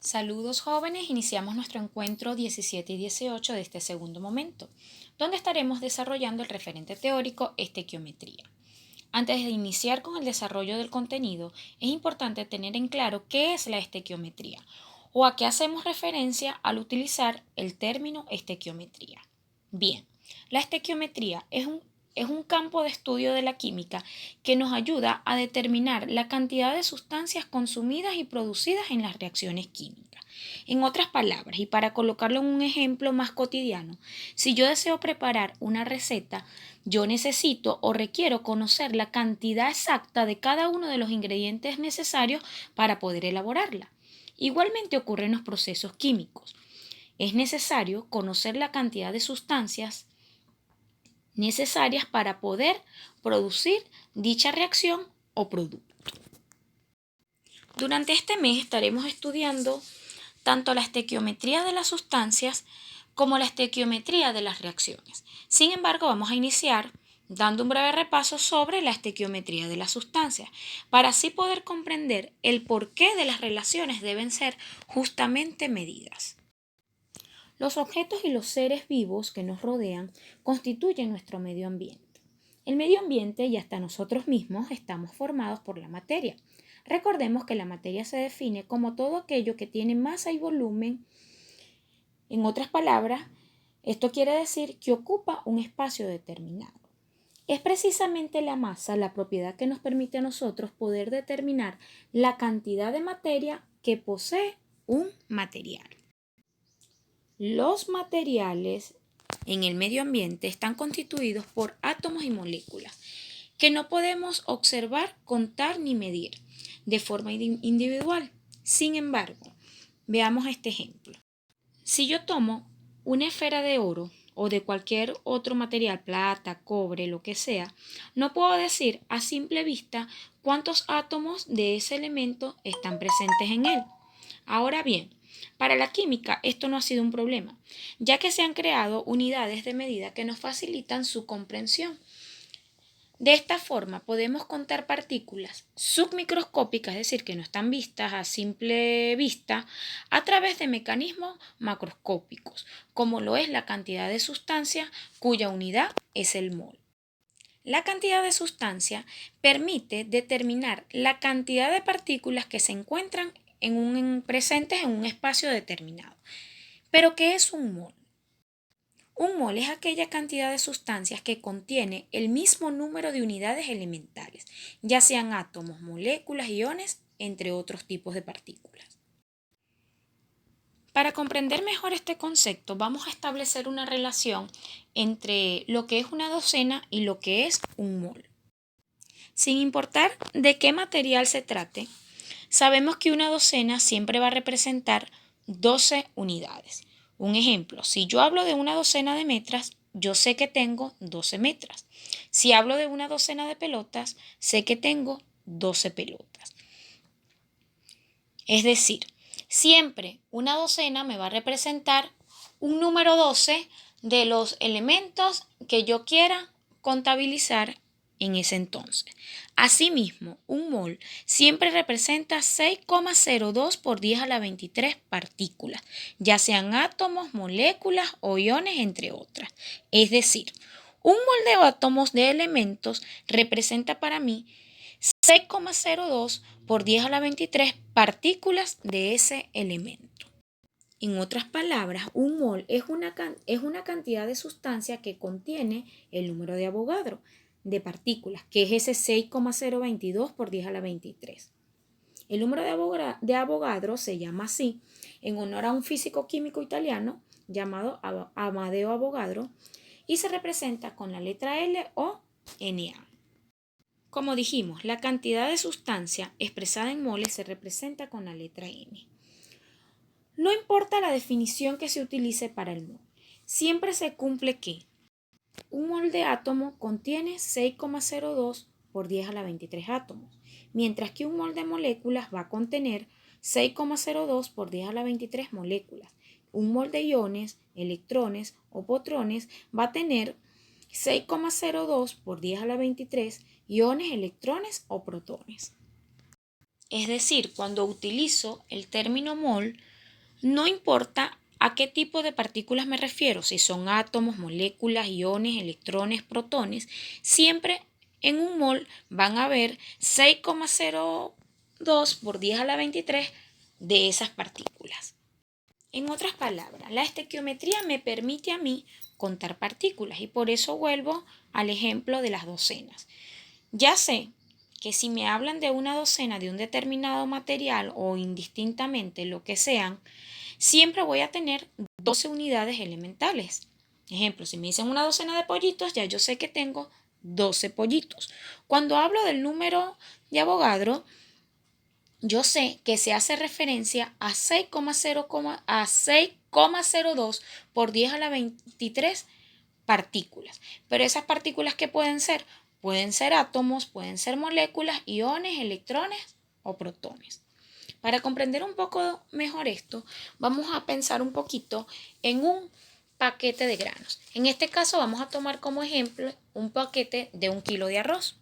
Saludos jóvenes, iniciamos nuestro encuentro 17 y 18 de este segundo momento, donde estaremos desarrollando el referente teórico estequiometría. Antes de iniciar con el desarrollo del contenido, es importante tener en claro qué es la estequiometría o a qué hacemos referencia al utilizar el término estequiometría. Bien, la estequiometría es un campo de estudio de la química que nos ayuda a determinar la cantidad de sustancias consumidas y producidas en las reacciones químicas. En otras palabras, y para colocarlo en un ejemplo más cotidiano, si yo deseo preparar una receta, yo necesito o requiero conocer la cantidad exacta de cada uno de los ingredientes necesarios para poder elaborarla. Igualmente ocurre en los procesos químicos. Es necesario conocer la cantidad de sustancias necesarias para poder producir dicha reacción o producto. Durante este mes estaremos estudiando tanto la estequiometría de las sustancias como la estequiometría de las reacciones. Sin embargo, vamos a iniciar dando un breve repaso sobre la estequiometría de las sustancias, para así poder comprender el porqué de las relaciones deben ser justamente medidas. Los objetos y los seres vivos que nos rodean constituyen nuestro medio ambiente. El medio ambiente y hasta nosotros mismos estamos formados por la materia. Recordemos que la materia se define como todo aquello que tiene masa y volumen. En otras palabras, esto quiere decir que ocupa un espacio determinado. Es precisamente la masa la propiedad que nos permite a nosotros poder determinar la cantidad de materia que posee un material. Los materiales en el medio ambiente están constituidos por átomos y moléculas que no podemos observar, contar ni medir de forma individual. Sin embargo, veamos este ejemplo. Si yo tomo una esfera de oro o de cualquier otro material, plata, cobre, lo que sea, no puedo decir a simple vista cuántos átomos de ese elemento están presentes en él. Ahora bien, para la química esto no ha sido un problema, ya que se han creado unidades de medida que nos facilitan su comprensión. De esta forma podemos contar partículas submicroscópicas, es decir, que no están vistas a simple vista, a través de mecanismos macroscópicos, como lo es la cantidad de sustancia cuya unidad es el mol. La cantidad de sustancia permite determinar la cantidad de partículas que se encuentran presentes en un espacio determinado. ¿Pero qué es un mol? Un mol es aquella cantidad de sustancias que contiene el mismo número de unidades elementales, ya sean átomos, moléculas, iones, entre otros tipos de partículas. Para comprender mejor este concepto, vamos a establecer una relación entre lo que es una docena y lo que es un mol. Sin importar de qué material se trate, sabemos que una docena siempre va a representar 12 unidades. Un ejemplo, si yo hablo de una docena de metras, yo sé que tengo 12 metras. Si hablo de una docena de pelotas, sé que tengo 12 pelotas. Es decir, siempre una docena me va a representar un número 12 de los elementos que yo quiera contabilizar en ese entonces. Asimismo, un mol siempre representa 6,02 por 10 a la 23 partículas, ya sean átomos, moléculas o iones, entre otras. Es decir, un mol de átomos de elementos representa para mí 6,02 por 10 a la 23 partículas de ese elemento. En otras palabras, un mol es una cantidad de sustancia que contiene el número de Avogadro de partículas, que es ese 6,022 por 10 a la 23. El número de Avogadro se llama así en honor a un físico químico italiano llamado Amadeo Avogadro y se representa con la letra L o Na. Como dijimos, la cantidad de sustancia expresada en moles se representa con la letra N. No importa la definición que se utilice para el mol, siempre se cumple que un mol de átomo contiene 6,02 por 10 a la 23 átomos, mientras que un mol de moléculas va a contener 6,02 por 10 a la 23 moléculas. Un mol de iones, electrones o protones va a tener 6,02 por 10 a la 23 iones, electrones o protones. Es decir, cuando utilizo el término mol, no importa a qué tipo de partículas me refiero, si son átomos, moléculas, iones, electrones, protones, siempre en un mol van a haber 6,02 por 10 a la 23 de esas partículas. En otras palabras, la estequiometría me permite a mí contar partículas y por eso vuelvo al ejemplo de las docenas. Ya sé que si me hablan de una docena de un determinado material o indistintamente lo que sean, siempre voy a tener 12 unidades elementales. Ejemplo, si me dicen una docena de pollitos, ya yo sé que tengo 12 pollitos. Cuando hablo del número de Avogadro, yo sé que se hace referencia a 6,02 por 10 a la 23 partículas. Pero esas partículas, ¿qué pueden ser? Pueden ser átomos, pueden ser moléculas, iones, electrones o protones. Para comprender un poco mejor esto, vamos a pensar un poquito en un paquete de granos. En este caso vamos a tomar como ejemplo un paquete de 1 kilo de arroz.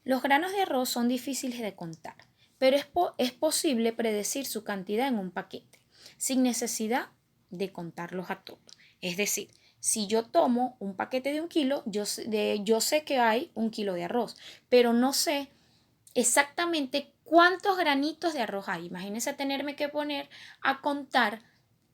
Los granos de arroz son difíciles de contar, pero es posible predecir su cantidad en un paquete, sin necesidad de contarlos a todos. Es decir, si yo tomo un paquete de 1 kilo, yo sé que hay 1 kilo de arroz, pero no sé exactamente cuántos granitos de arroz hay. Imagínense tenerme que poner a contar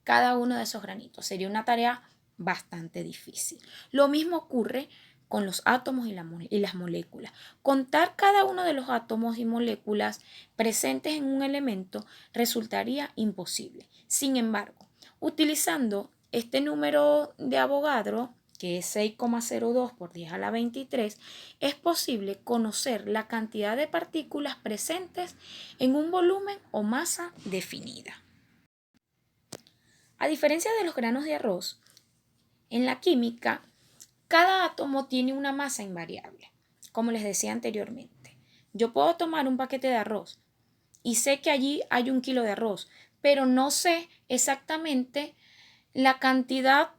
cada uno de esos granitos. Sería una tarea bastante difícil. Lo mismo ocurre con los átomos y las moléculas. Contar cada uno de los átomos y moléculas presentes en un elemento resultaría imposible. Sin embargo, utilizando este número de Avogadro, que es 6,02 por 10 a la 23, es posible conocer la cantidad de partículas presentes en un volumen o masa definida. A diferencia de los granos de arroz, en la química, cada átomo tiene una masa invariable, como les decía anteriormente. Yo puedo tomar un paquete de arroz y sé que allí hay 1 kilo de arroz, pero no sé exactamente la cantidad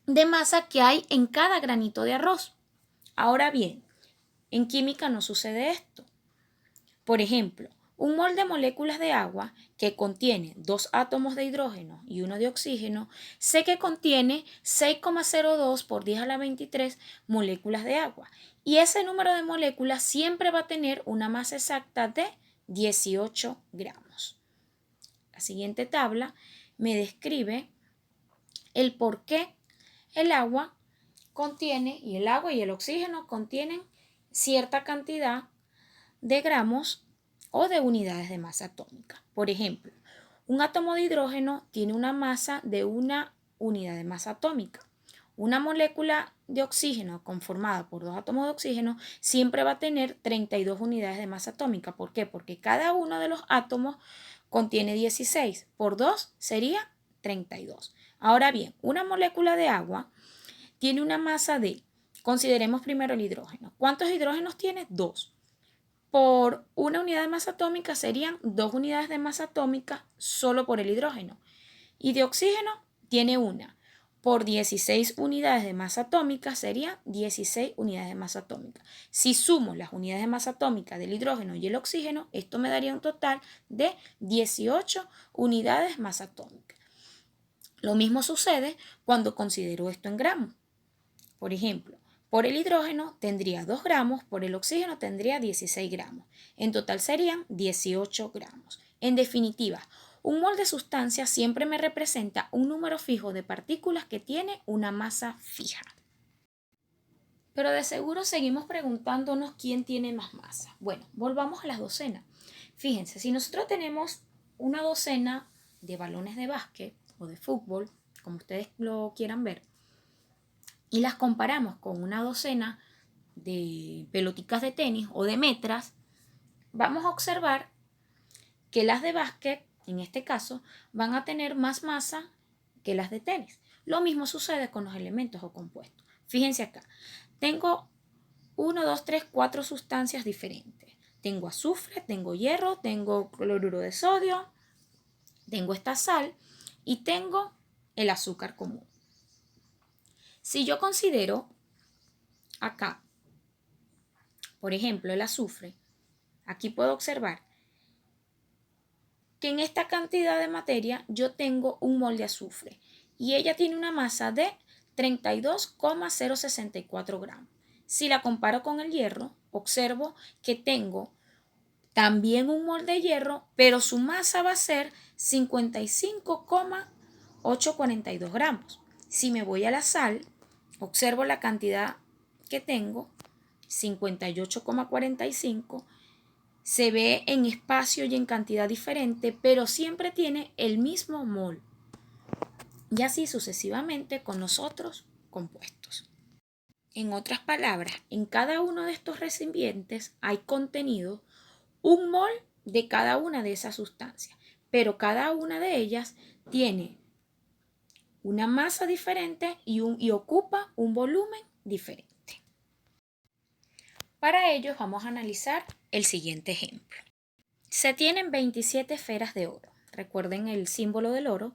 de masa que hay en cada granito de arroz. Ahora bien, en química no sucede esto. Por ejemplo, un mol de moléculas de agua que contiene 2 átomos de hidrógeno y 1 de oxígeno, sé que contiene 6,02 por 10 a la 23 moléculas de agua. Y ese número de moléculas siempre va a tener una masa exacta de 18 gramos. La siguiente tabla me describe el por qué el agua y el oxígeno contienen cierta cantidad de gramos o de unidades de masa atómica. Por ejemplo, un átomo de hidrógeno tiene una masa de 1 unidad de masa atómica. Una molécula de oxígeno conformada por 2 átomos de oxígeno siempre va a tener 32 unidades de masa atómica. ¿Por qué? Porque cada uno de los átomos contiene 16. Por 2 sería 32. Ahora bien, una molécula de agua tiene una masa de, consideremos primero el hidrógeno. ¿Cuántos hidrógenos tiene? 2. Por 1 unidad de masa atómica serían 2 unidades de masa atómica solo por el hidrógeno. Y de oxígeno tiene 1. Por 16 unidades de masa atómica serían 16 unidades de masa atómica. Si sumo las unidades de masa atómica del hidrógeno y el oxígeno, esto me daría un total de 18 unidades de masa atómica. Lo mismo sucede cuando considero esto en gramos. Por ejemplo, por el hidrógeno tendría 2 gramos, por el oxígeno tendría 16 gramos. En total serían 18 gramos. En definitiva, un mol de sustancia siempre me representa un número fijo de partículas que tiene una masa fija. Pero de seguro seguimos preguntándonos quién tiene más masa. Bueno, volvamos a las docenas. Fíjense, si nosotros tenemos una docena de balones de básquet o de fútbol, como ustedes lo quieran ver, y las comparamos con una docena de peloticas de tenis o de metras, vamos a observar que las de básquet, en este caso, van a tener más masa que las de tenis. Lo mismo sucede con los elementos o compuestos. Fíjense acá, tengo 1, 2, 3, 4 sustancias diferentes. Tengo azufre, tengo hierro, tengo cloruro de sodio, tengo esta sal y tengo el azúcar común. Si yo considero acá, por ejemplo, el azufre, aquí puedo observar que en esta cantidad de materia yo tengo un mol de azufre y ella tiene una masa de 32,064 gramos. Si la comparo con el hierro, observo que tengo también un mol de hierro, pero su masa va a ser 55,842 gramos. Si me voy a la sal, observo la cantidad que tengo, 58,45. Se ve en espacio y en cantidad diferente, pero siempre tiene el mismo mol. Y así sucesivamente con los otros compuestos. En otras palabras, en cada uno de estos recipientes hay contenido un mol de cada una de esas sustancias, pero cada una de ellas tiene una masa diferente y ocupa un volumen diferente. Para ello vamos a analizar el siguiente ejemplo. Se tienen 27 esferas de oro. Recuerden el símbolo del oro.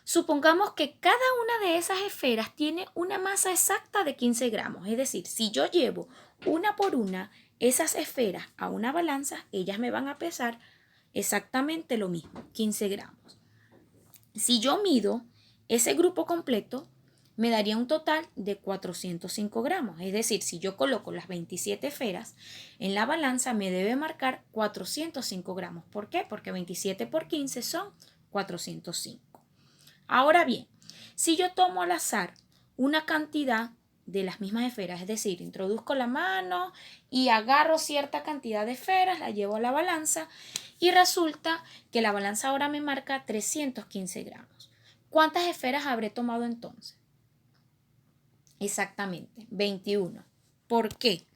Supongamos que cada una de esas esferas tiene una masa exacta de 15 gramos. Es decir, si yo llevo una por una esas esferas a una balanza, ellas me van a pesar exactamente lo mismo, 15 gramos. Si yo mido ese grupo completo, me daría un total de 405 gramos. Es decir, si yo coloco las 27 esferas en la balanza, me debe marcar 405 gramos. ¿Por qué? Porque 27 por 15 son 405. Ahora bien, si yo tomo al azar una cantidad de las mismas esferas, es decir, introduzco la mano y agarro cierta cantidad de esferas, la llevo a la balanza y resulta que la balanza ahora me marca 315 gramos. ¿Cuántas esferas habré tomado entonces? Exactamente, 21. ¿Por qué?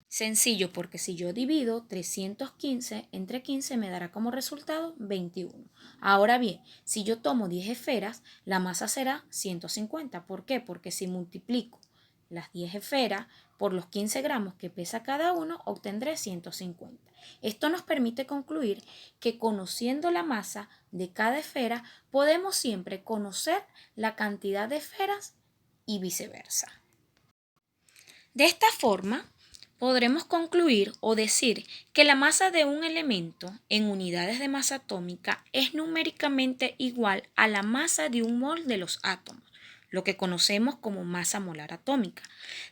Sencillo, porque si yo divido 315 entre 15 me dará como resultado 21. Ahora bien, si yo tomo 10 esferas, la masa será 150. ¿Por qué? Porque si multiplico las 10 esferas por los 15 gramos que pesa cada uno, obtendré 150. Esto nos permite concluir que conociendo la masa de cada esfera, podemos siempre conocer la cantidad de esferas y viceversa. De esta forma, podremos concluir o decir que la masa de un elemento en unidades de masa atómica es numéricamente igual a la masa de un mol de los átomos, lo que conocemos como masa molar atómica,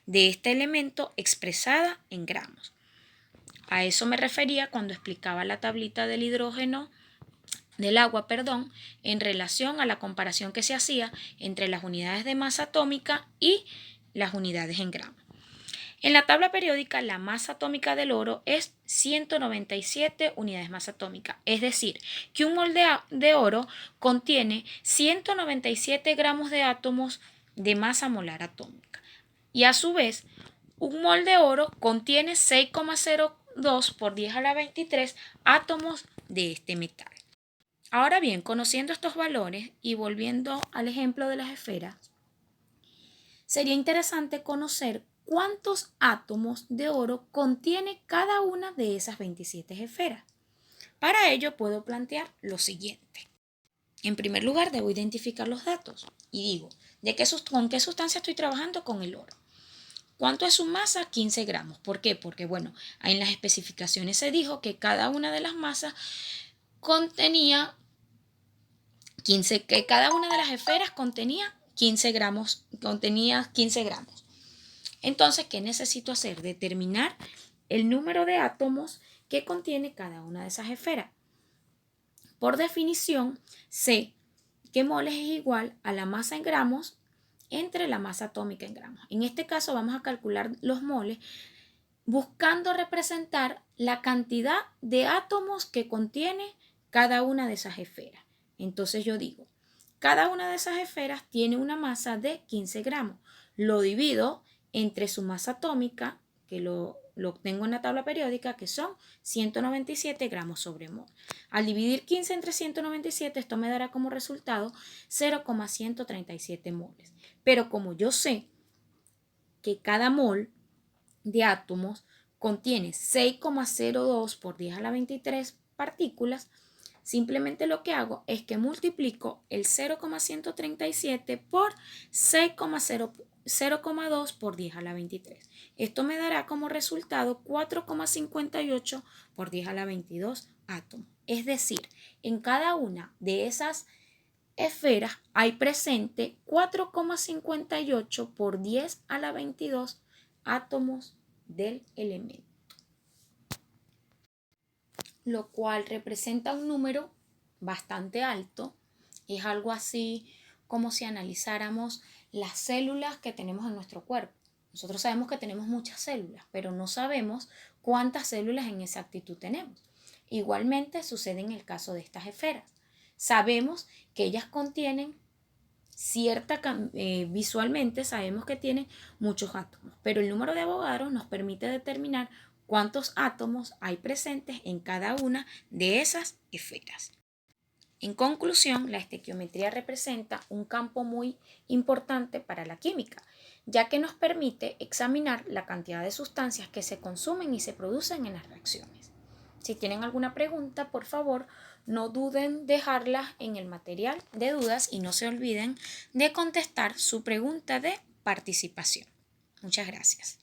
de este elemento expresada en gramos. A eso me refería cuando explicaba la tablita del agua, en relación a la comparación que se hacía entre las unidades de masa atómica y las unidades en gramos. En la tabla periódica, la masa atómica del oro es 197 unidades de masa atómica, es decir, que un mol de oro contiene 197 gramos de átomos de masa molar atómica. Y a su vez, un mol de oro contiene 6,02 por 10 a la 23 átomos de este metal. Ahora bien, conociendo estos valores y volviendo al ejemplo de las esferas, sería interesante conocer cuántos átomos de oro contiene cada una de esas 27 esferas. Para ello puedo plantear lo siguiente. En primer lugar, debo identificar los datos y digo, ¿con qué sustancia estoy trabajando? Con el oro. ¿Cuánto es su masa? 15 gramos. ¿Por qué? Porque, en las especificaciones se dijo que cada una de las masas contenía que cada una de las esferas contenía 15 gramos. Entonces, ¿qué necesito hacer? Determinar el número de átomos que contiene cada una de esas esferas. Por definición, sé que moles es igual a la masa en gramos entre la masa atómica en gramos. En este caso vamos a calcular los moles buscando representar la cantidad de átomos que contiene cada una de esas esferas. Entonces yo digo, cada una de esas esferas tiene una masa de 15 gramos. Lo divido entre su masa atómica, que lo obtengo en la tabla periódica, que son 197 gramos sobre mol. Al dividir 15 entre 197, esto me dará como resultado 0,137 moles. Pero como yo sé que cada mol de átomos contiene 6,02 por 10 a la 23 partículas, Simplemente lo que hago es que multiplico el 0,137 por 0,2 por 10 a la 23. Esto me dará como resultado 4,58 por 10 a la 22 átomos. Es decir, en cada una de esas esferas hay presente 4,58 por 10 a la 22 átomos del elemento, lo cual representa un número bastante alto. Es algo así como si analizáramos las células que tenemos en nuestro cuerpo. Nosotros sabemos que tenemos muchas células, pero no sabemos cuántas células en exactitud tenemos. Igualmente sucede en el caso de estas esferas. Sabemos que ellas contienen visualmente sabemos que tienen muchos átomos, pero el número de Avogadro nos permite determinar cuántos átomos hay presentes en cada una de esas esferas. En conclusión, la estequiometría representa un campo muy importante para la química, ya que nos permite examinar la cantidad de sustancias que se consumen y se producen en las reacciones. Si tienen alguna pregunta, por favor, no duden dejarlas en el material de dudas y no se olviden de contestar su pregunta de participación. Muchas gracias.